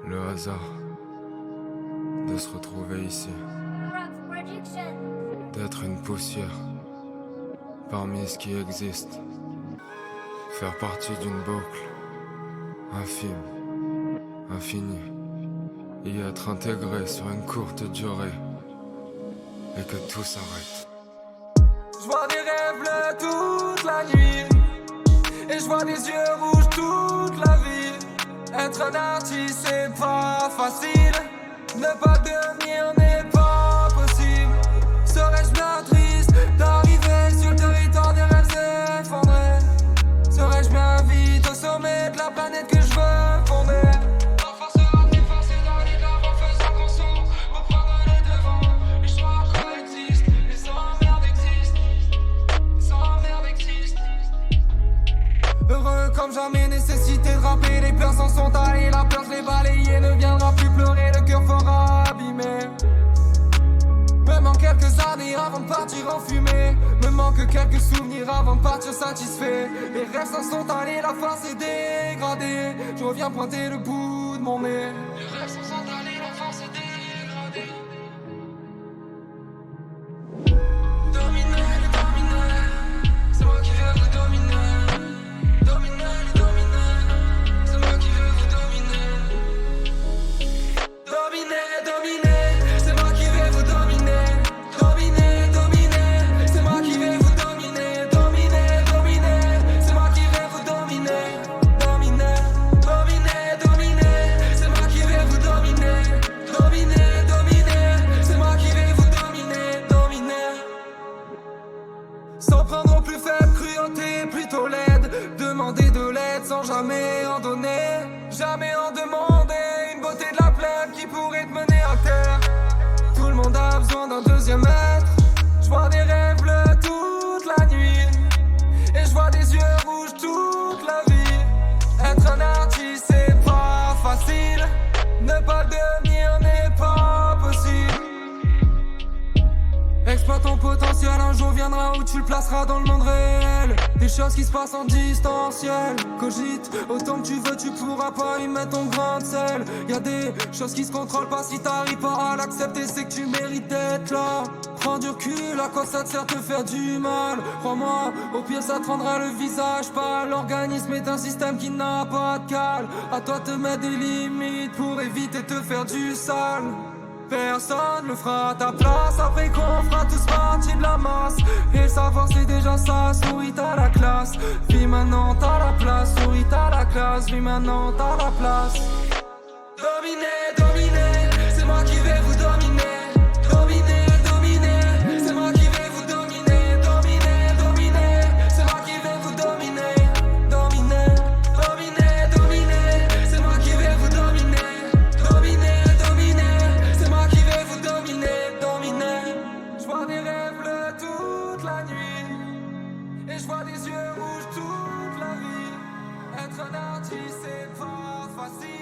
Le hasard de se retrouver ici, d'être une poussière parmi ce qui existe, faire partie d'une boucle infime, infinie, y être intégré sur une courte durée et que tout s'arrête. Je vois des rêves bleus toute la nuit et je vois des yeux rouges toute la vie. Être un artiste c'est pas facile, ne pas devenir n'est pas possible. Serais-je bien triste d'arriver sur le territoire des rêves effondrés? Serais-je bien vite au sommet de la planète que je veux fonder? Parfois sera plus facile d'aller de l'avant faisant qu'on s'en reprendre les devants. L'histoire coexiste, les emmerdes existent, les emmerdes existent. Heureux comme jamais, nécessité de rapper. Les pleurs s'en sont allés, la peur je l'ai balayée. Ne viendra plus pleurer, le cœur fera abîmer. Même en quelques années avant de partir en fumée, me manque quelques souvenirs avant de partir satisfait. Les rêves s'en sont allés, la face est dégradée. Je reviens pointer le bout de mon nez. Les rêves s'en sont allés, la face est dégradée. Dominer, c'est moi qui vais vous dominer. Dominer, c'est moi qui vais vous dominer. Dominer, c'est moi qui vais vous dominer. Dominer, c'est moi qui vais vous dominer. Dominer, c'est moi qui vais vous dominer. Dominer, c'est moi qui vais vous dominer. Dominer, c'est moi qui vais vous dominer. Dominer. Sans prendre au plus faible, cruauté plutôt laide. Demander de l'aide sans jamais en donner. Jamais en demander une beauté de la plaine qui pourrait te mener à terre. Tout le monde a besoin d'un deuxième être. Je vois des rêves bleus toute la nuit et je vois des yeux rouges toute la vie. Être un artiste c'est pas facile, ne pas le devenir n'est pas possible. Exploite ton potentiel, un jour viendra où tu le placeras dans le monde réel. Des choses qui se passent en distanciel. Cogite, autant que tu veux, tu pourras pas y mettre ton grain de sel. Y'a des choses qui se contrôlent pas, si t'arrives pas à l'accepter, c'est que tu mérites d'être là. Prends du recul, à quoi ça te sert de te faire du mal? Crois-moi, au pire ça te rendra le visage pâle. L'organisme est un système qui n'a pas de cale. À toi de te mettre des limites pour éviter de te faire du sale. Personne le fera à ta place, après qu'on fera tous partie de la masse. Et le savoir c'est déjà ça, souris t'as la classe. Vis maintenant t'as la place, souris t'as la classe. Vis maintenant t'as la place. Dominer, c'est moi qui vais vous dominer. Dominer, c'est moi qui vais vous dominer. Dominer, c'est moi qui vais vous dominer. Dominer, c'est moi qui vais vous dominer. C'est moi qui vais vous dominer. Je vois des rêves bleus toute la nuit et je vois des yeux rouges toute la vie. Être un artiste c'est pas facile.